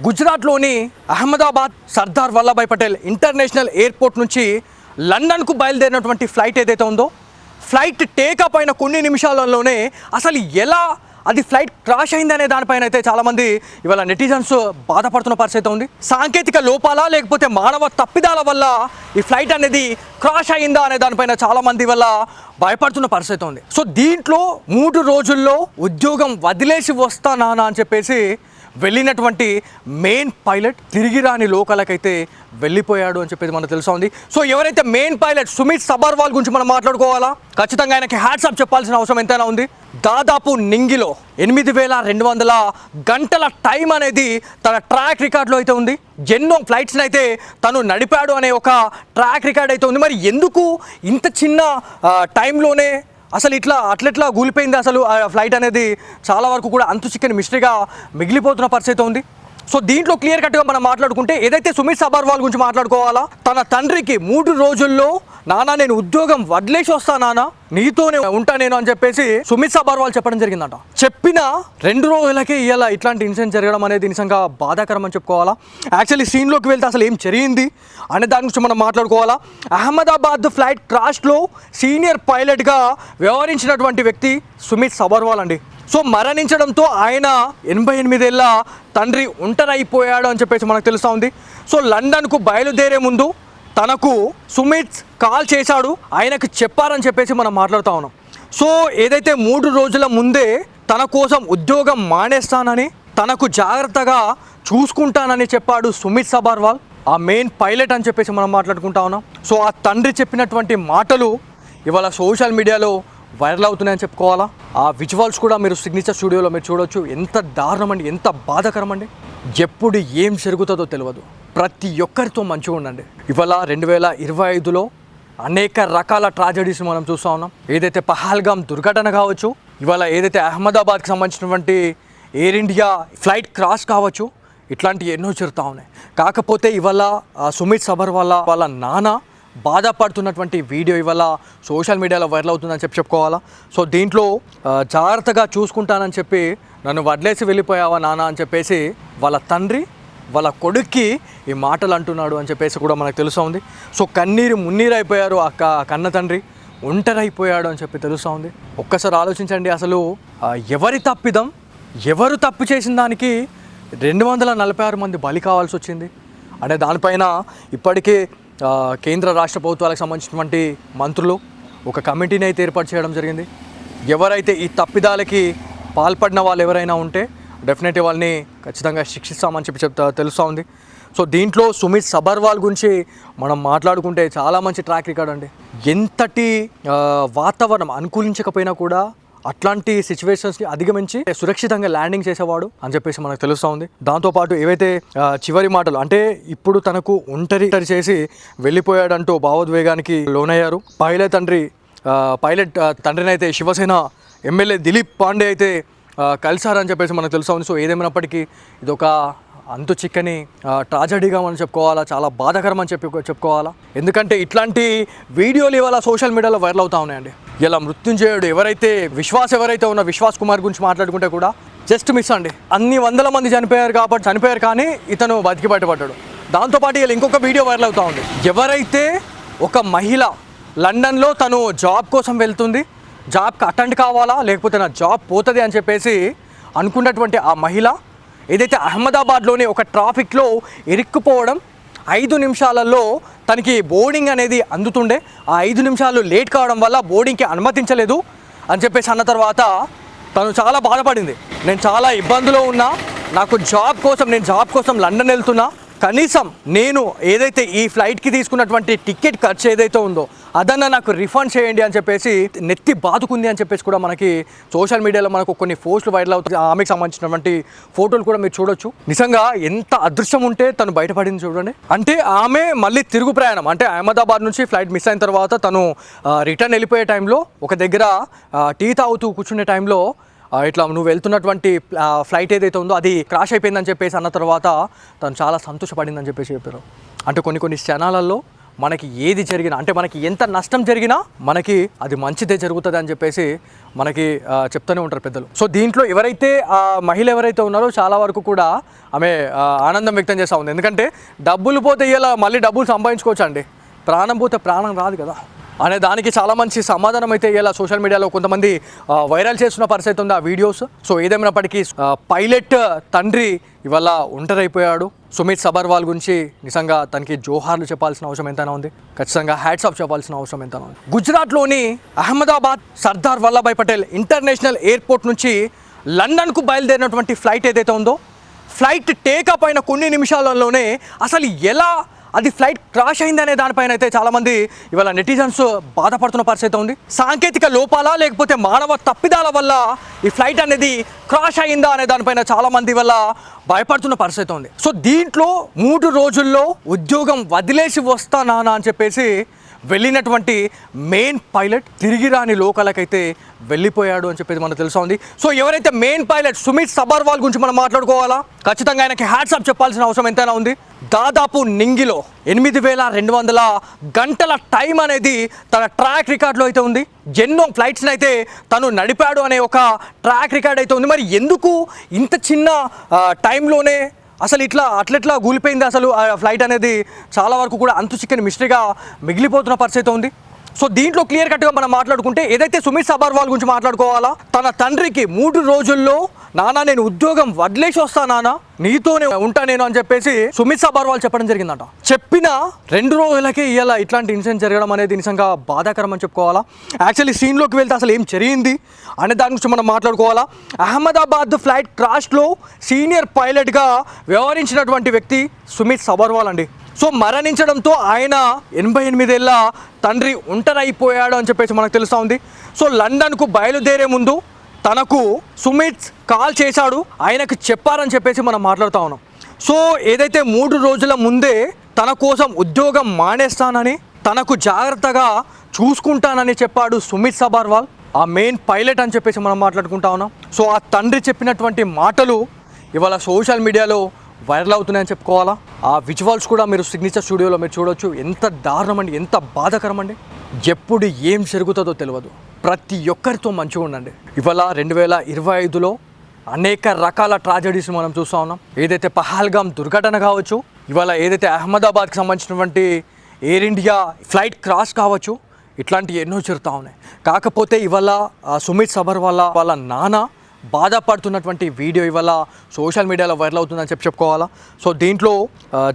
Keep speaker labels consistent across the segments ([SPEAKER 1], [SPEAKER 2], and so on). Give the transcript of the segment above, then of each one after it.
[SPEAKER 1] గుజరాత్లోని Ahmedabad Sardar Vallabhbhai Patel international airport నుంచి లండన్కు బయలుదేరినటువంటి flight ఏదైతే ఉందో, ఫ్లైట్ టేకప్ అయిన కొన్ని నిమిషాలలోనే అసలు ఎలా అది ఫ్లైట్ క్రాష్ అయిందనే దానిపైన అయితే చాలామంది ఇవాళ నెటిజన్స్ బాధపడుతున్న పరిస్థితి ఉంది. సాంకేతిక లోపాలా లేకపోతే మానవ తప్పిదాల వల్ల ఈ ఫ్లైట్ అనేది క్రాష్ అయిందా అనే దానిపైన చాలామంది వల్ల భయపడుతున్న పరిస్థితి ఉంది. సో దీంట్లో 3 రోజుల్లో ఉద్యోగం వదిలేసి వస్తానా అని చెప్పేసి వెళ్ళినటువంటి మెయిన్ పైలట్ తిరిగి రాని లోకాలకైతే వెళ్ళిపోయాడు అని చెప్పేసి మనకు తెలుసా ఉంది. సో ఎవరైతే మెయిన్ పైలట్ సుమిత్ సబర్వాల్ గురించి మనం మాట్లాడుకోవాలా, ఖచ్చితంగా ఆయనకి హ్యాట్సాప్ చెప్పాల్సిన అవసరం ఎంతైనా ఉంది. దాదాపు నింగిలో 8200 గంటల టైం అనేది తన ట్రాక్ రికార్డులో అయితే ఉంది. ఎన్నో ఫ్లైట్స్ని అయితే తను నడిపాడు అనే ఒక ట్రాక్ రికార్డ్ అయితే ఉంది. మరి ఎందుకు ఇంత చిన్న టైంలోనే అసలు అట్లెట్లా కూలిపోయింది అసలు ఆ ఫ్లైట్ అనేది చాలా వరకు కూడా అంతు చిక్కని మిస్టరీగా మిగిలిపోతున్న పరిస్థితి ఉంది. సో దీంట్లో క్లియర్ కట్గా మనం మాట్లాడుకుంటే ఏదైతే సుమిత్ సబర్వాల్ గురించి మాట్లాడుకోవాలా, తన తండ్రికి 3 రోజుల్లో నాన్న నేను ఉద్యోగం వదిలేసి వస్తా నాన్న, నీతోనే ఉంటా నేను అని చెప్పేసి సుమిత్ సబర్వాల్ చెప్పడం జరిగిందంట. చెప్పిన 2 రోజులకే ఇవాళ ఇట్లాంటి ఇన్సిడెంట్ జరగడం అనేది నిజంగా బాధాకరం అని చెప్పుకోవాలా. యాక్చువల్లీ సీన్లోకి వెళ్తే అసలు ఏం జరిగింది అనే దాని గురించి మనం మాట్లాడుకోవాలా. అహ్మదాబాద్ ఫ్లైట్ క్రాష్లో సీనియర్ పైలట్గా వ్యవహరించినటువంటి వ్యక్తి సుమిత్ సబర్వాల్ అండి. సో మరణించడంతో ఆయన 88 ఏళ్ళ తండ్రి ఒంటరైపోయాడు అని చెప్పేసి మనకు తెలుస్తూ ఉంది. సో లండన్కు బయలుదేరే ముందు తనకు సుమిత్ కాల్ చేశాడు, ఆయనకు చెప్పారని చెప్పేసి మనం మాట్లాడుతూ ఉన్నాం. సో ఏదైతే 3 రోజుల ముందే తన కోసం ఉద్యోగం మానేస్తానని, తనకు జాగ్రత్తగా చూసుకుంటానని చెప్పాడు సుమిత్ సబర్వాల్, ఆ మెయిన్ పైలట్ అని చెప్పేసి మనం మాట్లాడుకుంటా ఉన్నాం. సో ఆ తండ్రి చెప్పినటువంటి మాటలు ఇవాళ సోషల్ మీడియాలో వైరల్ అవుతున్నాయని చెప్పుకోవాలా. ఆ విజువల్స్ కూడా మీరు సిగ్నేచర్ స్టూడియోలో మీరు చూడవచ్చు. ఎంత దారుణం అండి, ఎంత బాధాకరం అండి. ఎప్పుడు ఏం జరుగుతుందో తెలియదు. ప్రతి ఒక్కరితో మంచిగా ఉండండి. ఇవాళ 2025లో అనేక రకాల ట్రాజడీస్ మనం చూస్తూ ఉన్నాం. ఏదైతే పహల్గామ్ దుర్ఘటన కావచ్చు, ఇవాళ ఏదైతే అహ్మదాబాద్కి సంబంధించినటువంటి ఎయిర్ ఇండియా ఫ్లైట్ క్రాష్ కావచ్చు, ఇట్లాంటివి ఎన్నో జరుగుతూ ఉన్నాయి. కాకపోతే ఇవాళ సుమిత్ సబర్వాల్ వాళ్ళ నాన్న బాధపడుతున్నటువంటి వీడియో ఇవాళ సోషల్ మీడియాలో వైరల్ అవుతుందని చెప్పుకోవాలా. సో దీంట్లో జాగ్రత్తగా చూసుకుంటానని చెప్పి నన్ను వదిలేసి వెళ్ళిపోయావా నాన్న అని చెప్పేసి వాళ్ళ తండ్రి వాళ్ళ కొడుక్కి ఈ మాటలు అంటున్నాడు అని చెప్పేసి కూడా మనకు తెలుస్తూ ఉంది. సో మున్నీరు అయిపోయారు ఆ కన్న తండ్రి, ఒంటరైపోయాడు అని చెప్పి తెలుస్తూ ఉంది. ఒక్కసారి ఆలోచించండి, అసలు ఎవరి తప్పిదం, ఎవరు తప్పు చేసిన దానికి 246 మంది బలి కావాల్సి వచ్చింది అనే దానిపైన ఇప్పటికే కేంద్ర రాష్ట్ర ప్రభుత్వాలకు సంబంధించినటువంటి మంత్రులు ఒక కమిటీని అయితే ఏర్పాటు చేయడం జరిగింది. ఎవరైతే ఈ తప్పిదాలకి పాల్పడిన వాళ్ళు ఎవరైనా ఉంటే డెఫినెట్లీ వాళ్ళని ఖచ్చితంగా శిక్షిస్తామని చెప్పి తెలుస్తూ ఉంది. సో దీంట్లో సుమిత్ సబర్వాల్ గురించి మనం మాట్లాడుకుంటే చాలా మంచి ట్రాక్ రికార్డ్ అండి. ఎంతటి వాతావరణం అనుకూలించకపోయినా కూడా అట్లాంటి సిచ్యువేషన్స్ని అధిగమించి సురక్షితంగా ల్యాండింగ్ చేసేవాడు అని చెప్పేసి మనకు తెలుస్తూ ఉంది. దాంతోపాటు ఏవైతే చివరి మాటలు అంటే ఇప్పుడు తనకు ఒంటరి చేసి వెళ్ళిపోయాడంటూ భావోద్వేగానికి లోనయ్యారు. పైలట్ తండ్రిని అయితే శివసేన ఎమ్మెల్యే దిలీప్ పాండే అయితే కలిసారని చెప్పేసి మనకు తెలుస్తూ ఉంది. సో ఏదేమైనప్పటికీ ఇదొక అంతు చిక్కని ట్రాజడీగా మనం చెప్పుకోవాలా, చాలా బాధాకరం అని చెప్పుకోవాలా. ఎందుకంటే ఇట్లాంటి వీడియోలు ఇవాళ సోషల్ మీడియాలో వైరల్ అవుతూ ఉన్నాయండి. ఇలా మృత్యుంజయుడు ఎవరైతే ఉన్న విశ్వాస్ కుమార్ గురించి మాట్లాడుకుంటే కూడా జస్ట్ మిస్ అండి. అన్ని 100 మంది చనిపోయారు కానీ ఇతను బతికి బయటపడ్డాడు. దాంతోపాటు ఇలా ఇంకొక వీడియో వైరల్ అవుతూ ఉంది. ఎవరైతే ఒక మహిళ లండన్లో తను జాబ్ కోసం వెళ్తుంది, జాబ్కి అటెండ్ కావాలా లేకపోతే నా జాబ్ పోతుంది అని చెప్పేసి అనుకున్నటువంటి ఆ మహిళ ఏదైతే అహ్మదాబాద్లోని ఒక ట్రాఫిక్లో ఇరుక్కుపోవడం, 5 నిమిషాలలో తనకి బోర్డింగ్ అనేది అందుతుండే, ఆ 5 నిమిషాలు లేట్ కావడం వల్ల బోర్డింగ్కి అనుమతించలేదు అని చెప్పేసి అన్న తర్వాత తను చాలా బాధపడింది. నేను చాలా ఇబ్బందులో ఉన్నా, నాకు జాబ్ కోసం లండన్ వెళ్తున్నా, కనీసం నేను ఏదైతే ఈ ఫ్లైట్కి తీసుకున్నటువంటి టికెట్ ఖర్చు ఏదైతే ఉందో అదన్నా నాకు రిఫండ్ చేయండి అని చెప్పేసి నెత్తి బాదుకుంది అని చెప్పేసి కూడా మనకి సోషల్ మీడియాలో మనకు కొన్ని పోస్టులు వైరల్ అవుతాయి. ఆమెకు సంబంధించినటువంటి ఫోటోలు కూడా మీరు చూడొచ్చు. నిజంగా ఎంత అదృష్టం ఉంటే తను బయటపడింది చూడండి. అంటే ఆమె మళ్ళీ తిరుగు ప్రయాణం అంటే అహ్మదాబాద్ నుంచి ఫ్లైట్ మిస్ అయిన తర్వాత తను రిటర్న్ వెళ్ళిపోయే టైంలో ఒక దగ్గర టీ తాగుతూ కూర్చునే టైంలో ఇట్లా నువ్వు వెళ్తున్నటువంటి ఫ్లైట్ ఏదైతే ఉందో అది క్రాష్ అయిపోయిందని చెప్పేసి అన్న తర్వాత తను చాలా సంతోషపడిందని చెప్పేసి చెప్పారు. అంటే కొన్ని క్షణాలలో మనకి ఏది జరిగినా అంటే మనకి ఎంత నష్టం జరిగినా మనకి అది మంచిదే జరుగుతుంది అని చెప్పేసి మనకి చెప్తూనే ఉంటారు పెద్దలు. సో దీంట్లో ఎవరైతే ఆ మహిళ ఎవరైతే ఉన్నారో చాలా వరకు కూడా ఆమె ఆనందం వ్యక్తం చేస్తూ ఉంది. ఎందుకంటే డబ్బులు పోతే ఇలా మళ్ళీ డబ్బులు సంపాదించుకోవచ్చు అండి, ప్రాణం పోతే ప్రాణం రాదు కదా అనే దానికి చాలా మంచి సమాధానం అయితే ఇలా సోషల్ మీడియాలో కొంతమంది వైరల్ చేస్తున్న పరిస్థితి ఉంది ఆ వీడియోస్. సో ఏదేమైనప్పటికీ పైలట్ తండ్రి ఇవాళ ఒంటరైపోయాడు. సుమిత్ సబర్వాల్ గురించి నిజంగా తనకి జోహార్లు చెప్పాల్సిన అవసరం ఎంతైనా ఉంది, ఖచ్చితంగా హ్యాట్స్ ఆఫ్ చెప్పాల్సిన అవసరం ఎంతైనా ఉంది. గుజరాత్లోని అహ్మదాబాద్ సర్దార్ వల్లభాయ్ పటేల్ ఇంటర్నేషనల్ ఎయిర్పోర్ట్ నుంచి లండన్కు బయలుదేరినటువంటి ఫ్లైట్ ఏదైతే ఉందో, ఫ్లైట్ టేకప్ అయిన కొన్ని నిమిషాలలోనే అసలు ఎలా అది ఫ్లైట్ క్రాష్ అయిందనే దానిపైన అయితే చాలామంది ఇవాళ నెటిజన్స్ బాధపడుతున్న పరిస్థితి ఉంది. సాంకేతిక లోపాలా లేకపోతే మానవ తప్పిదాల వల్ల ఈ ఫ్లైట్ అనేది క్రాష్ అయిందా అనే దానిపైన చాలామంది ఇవాళ భయపడుతున్న పరిస్థితి ఉంది. సో దీంట్లో 3 రోజుల్లో ఉద్యోగం వదిలేసి వస్తానా అని చెప్పేసి వెళ్ళినటువంటి మెయిన్ పైలట్ తిరిగి రాని లోకాలకైతే వెళ్ళిపోయాడు అని చెప్పేసి మనకు తెలుసా ఉంది. సో ఎవరైతే మెయిన్ పైలట్ సుమిత్ సబర్వాల్ గురించి మనం మాట్లాడుకోవాలా, ఖచ్చితంగా ఆయనకి హ్యాట్స్ ఆఫ్ చెప్పాల్సిన అవసరం ఎంతైనా ఉంది. దాదాపు నింగిలో 8200 గంటల టైం అనేది తన ట్రాక్ రికార్డులో అయితే ఉంది. ఎన్నో ఫ్లైట్స్ని అయితే తను నడిపాడు అనే ఒక ట్రాక్ రికార్డ్ అయితే ఉంది. మరి ఎందుకు ఇంత చిన్న టైంలోనే అసలు అట్లెట్లా కూలిపోయింది అసలు ఆ ఫ్లైట్ అనేది చాలా వరకు కూడా అంతు చిక్కని మిస్టరీగా మిగిలిపోతున్న పరిస్థితి ఉంది. సో దీంట్లో క్లియర్ కట్గా మనం మాట్లాడుకుంటే ఏదైతే సుమిత్ సబర్వాల్ గురించి మాట్లాడుకోవాలా, తన తండ్రికి 3 రోజుల్లో నానా నేను ఉద్యోగం వదిలేసి వస్తా నాన్న, నీతోనే ఉంటా నేను అని చెప్పేసి సుమిత్ సబర్వాల్ చెప్పడం జరిగిందంట. చెప్పిన 2 రోజులకే ఇలా ఇట్లాంటి ఇన్సిడెంట్ జరగడం అనేది నిజంగా బాధాకరం అని చెప్పుకోవాలా. యాక్చువల్లీ సీన్లోకి వెళ్తే అసలు ఏం జరిగింది అనే దాని గురించి మనం మాట్లాడుకోవాలా. అహ్మదాబాద్ ఫ్లైట్ క్రాష్లో సీనియర్ పైలట్గా వ్యవహరించినటువంటి వ్యక్తి సుమిత్ సబర్వాల్ అండి. సో మరణించడంతో ఆయన 88 ఏళ్ళ తండ్రి ఒంటరైపోయాడు అని చెప్పేసి మనకు తెలుస్తూ ఉంది. సో లండన్కు బయలుదేరే ముందు తనకు సుమిత్ కాల్ చేశాడు, ఆయనకు చెప్పారని చెప్పేసి మనం మాట్లాడుతూ ఉన్నాం. సో ఏదైతే 3 రోజుల ముందే తన కోసం ఉద్యోగం మానేస్తానని, తనకు జాగ్రత్తగా చూసుకుంటానని చెప్పాడు సుమిత్ సబర్వాల్, ఆ మెయిన్ పైలట్ అని చెప్పేసి మనం మాట్లాడుకుంటా ఉన్నాం. సో ఆ తండ్రి చెప్పినటువంటి మాటలు ఇవాళ సోషల్ మీడియాలో వైరల్ అవుతున్నాయని చెప్పుకోవాలా. ఆ విజువల్స్ కూడా మీరు సిగ్నేచర్ స్టూడియోలో మీరు చూడవచ్చు. ఎంత దారుణం అండి, ఎంత బాధాకరం అండి. ఎప్పుడు ఏం జరుగుతుందో తెలియదు. ప్రతి ఒక్కరితో మంచిగా ఉండండి. ఇవాళ 2025లో అనేక రకాల ట్రాజడీస్ మనం చూస్తూ ఉన్నాం. ఏదైతే పహల్గామ్ దుర్ఘటన కావచ్చు, ఇవాళ ఏదైతే అహ్మదాబాద్కి సంబంధించినటువంటి ఎయిర్ ఇండియా ఫ్లైట్ క్రాష్ కావచ్చు, ఇట్లాంటివి ఎన్నో జరుగుతూ ఉన్నాయి. కాకపోతే ఇవాళ సుమిత్ సబర్వాల్ వాళ్ళ నాన్న బాధపడుతున్నటువంటి వీడియో ఇవాళ సోషల్ మీడియాలో వైరల్ అవుతుందని చెప్పుకోవాలా. సో దీంట్లో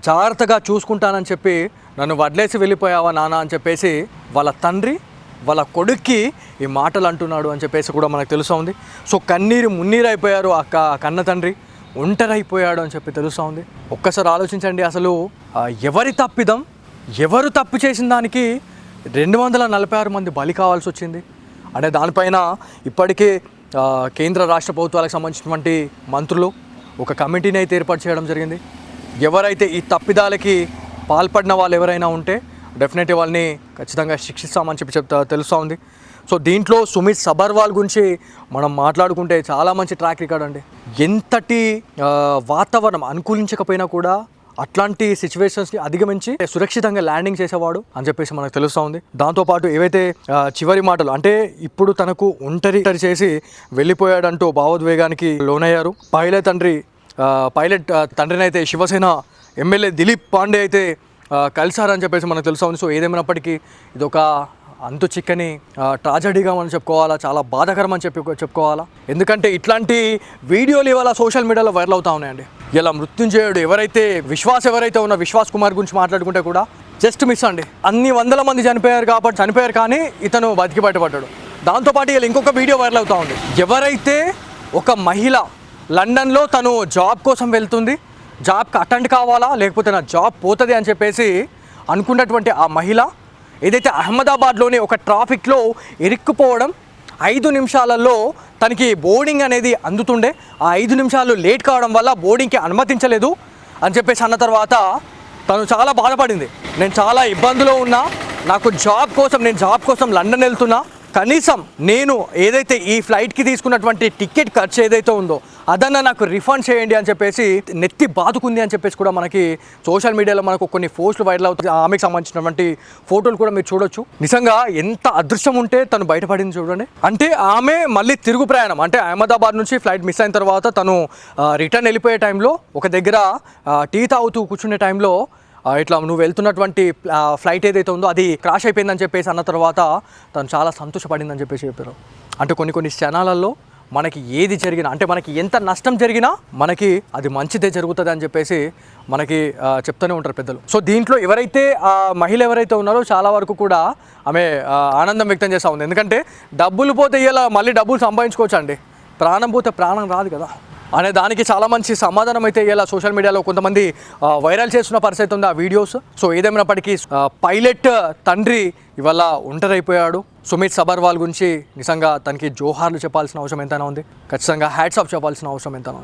[SPEAKER 1] జాగ్రత్తగా చూసుకుంటానని చెప్పి నన్ను వదిలేసి వెళ్ళిపోయావా నాన్న అని చెప్పేసి వాళ్ళ తండ్రి వాళ్ళ కొడుక్కి ఈ మాటలు అంటున్నాడు అని చెప్పేసి కూడా మనకు తెలుస్తూ ఉంది. సో కన్నీరు మున్నీరు అయిపోయారు కన్న తండ్రి, ఒంటరైపోయాడు అని చెప్పి తెలుస్తూ ఉంది. ఒక్కసారి ఆలోచించండి, అసలు ఎవరి తప్పిదం, ఎవరు తప్పు చేసిన దానికి 246 మంది బలి కావాల్సి వచ్చింది అనే దానిపైన ఇప్పటికే కేంద్ర రాష్ట్ర ప్రభుత్వాలకు సంబంధించినటువంటి మంత్రులు ఒక కమిటీని అయితే ఏర్పాటు చేయడం జరిగింది. ఎవరైతే ఈ తప్పిదాలకి పాల్పడిన వాళ్ళు ఎవరైనా ఉంటే డెఫినెట్లీ వాళ్ళని ఖచ్చితంగా శిక్షిస్తామని చెప్పి తెలుస్తూ ఉంది. సో దీంట్లో సుమిత్ సబర్వాల్ గురించి మనం మాట్లాడుకుంటే చాలా మంచి ట్రాక్ రికార్డ్ అండి. ఎంతటి వాతావరణం అనుకూలించకపోయినా కూడా అట్లాంటి సిచ్యువేషన్స్ని అధిగమించి సురక్షితంగా ల్యాండింగ్ చేసేవాడు అని చెప్పేసి మనకు తెలుస్తూ ఉంది. దాంతోపాటు ఏవైతే చివరి మాటలు అంటే ఇప్పుడు తనకు ఒంటరి చేసి వెళ్ళిపోయాడంటూ భావోద్వేగానికి లోనయ్యారు. పైలట్ తండ్రిని అయితే శివసేన ఎమ్మెల్యే దిలీప్ పాండే అయితే కలిశారని చెప్పేసి మనకు తెలుస్తూ ఉంది. సో ఏదేమైనప్పటికీ ఇదొక అంతు చిక్కని ట్రాజడీగా మనం చెప్పుకోవాలా, చాలా బాధాకరం అని చెప్పుకోవాలా. ఎందుకంటే ఇట్లాంటి వీడియోలు ఇవాళ సోషల్ మీడియాలో వైరల్ అవుతూ ఉన్నాయండి. ఇలా మృత్యుంజయుడు ఎవరైతే విశ్వాస్ కుమార్ గురించి మాట్లాడుకుంటే కూడా జస్ట్ మిస్ అండి. అన్ని 100 మంది చనిపోయారు కానీ ఇతను బతికి బయటపడ్డాడు. దాంతోపాటు ఇలా ఇంకొక వీడియో వైరల్ అవుతూ ఉంది. ఎవరైతే ఒక మహిళ లండన్లో తను జాబ్ కోసం వెళ్తుంది, జాబ్కి అటెండ్ కావాలా లేకపోతే నా జాబ్ పోతుంది అని చెప్పేసి అనుకున్నటువంటి ఆ మహిళ ఏదైతే అహ్మదాబాద్లోని ఒక ట్రాఫిక్లో ఇరుక్కుపోవడం, 5 నిమిషాలలో తనకి బోర్డింగ్ అనేది అందుతుండే, ఆ 5 నిమిషాలు లేట్ కావడం వల్ల బోర్డింగ్కి అనుమతించలేదు అని చెప్పేసి అన్న తర్వాత తను చాలా బాధపడింది. నేను చాలా ఇబ్బందులో ఉన్నా, నేను జాబ్ కోసం లండన్ వెళ్తున్నా, కనీసం నేను ఏదైతే ఈ ఫ్లైట్కి తీసుకున్నటువంటి టికెట్ ఖర్చు ఏదైతే ఉందో అదన్నా నాకు రిఫండ్ చేయండి అని చెప్పేసి నెత్తి బాదుకుంది అని చెప్పేసి కూడా మనకి సోషల్ మీడియాలో మనకు కొన్ని పోస్టులు వైరల్ అవుతాయి. ఆమెకు సంబంధించినటువంటి ఫోటోలు కూడా మీరు చూడొచ్చు. నిజంగా ఎంత అదృష్టం ఉంటే తను బయటపడింది చూడండి. అంటే ఆమె మళ్ళీ తిరుగు ప్రయాణం అంటే అహ్మదాబాద్ నుంచి ఫ్లైట్ మిస్ అయిన తర్వాత తను రిటర్న్ వెళ్ళిపోయే టైంలో ఒక దగ్గర టీ తాగుతూ కూర్చునే టైంలో ఇట్లా నువ్వు వెళ్తున్నటువంటి ఫ్లైట్ ఏదైతే ఉందో అది క్రాష్ అయిపోయిందని చెప్పేసి అన్న తర్వాత తను చాలా సంతోషపడిందని చెప్పేసి చెప్పారు. అంటే కొన్ని క్షణాలలో మనకి ఏది జరిగినా అంటే మనకి ఎంత నష్టం జరిగినా మనకి అది మంచిదే జరుగుతుంది అని చెప్పేసి మనకి చెప్తూనే ఉంటారు పెద్దలు. సో దీంట్లో ఎవరైతే మహిళ ఎవరైతే ఉన్నారో చాలా వరకు కూడా ఆమె ఆనందం వ్యక్తం చేస్తూ ఉంది. ఎందుకంటే డబ్బులు పోతే ఇలా మళ్ళీ డబ్బులు సంపాదించుకోవచ్చు అండి, ప్రాణం పోతే ప్రాణం రాదు కదా అనే దానికి చాలా మంచి సమాధానం అయితే ఇలా సోషల్ మీడియాలో కొంతమంది వైరల్ చేస్తున్న పరిస్థితి ఉంది ఆ వీడియోస్. సో ఏదేమైనప్పటికీ పైలట్ తండ్రి ఇవాళ ఒంటరైపోయాడు. సుమిత్ సబర్వాల్ గురించి నిజంగా తనకి జోహార్లు చెప్పాల్సిన అవసరం ఎంతైనా ఉంది, ఖచ్చితంగా హ్యాట్స్ ఆఫ్ చెప్పాల్సిన అవసరం ఎంతైనా ఉంది.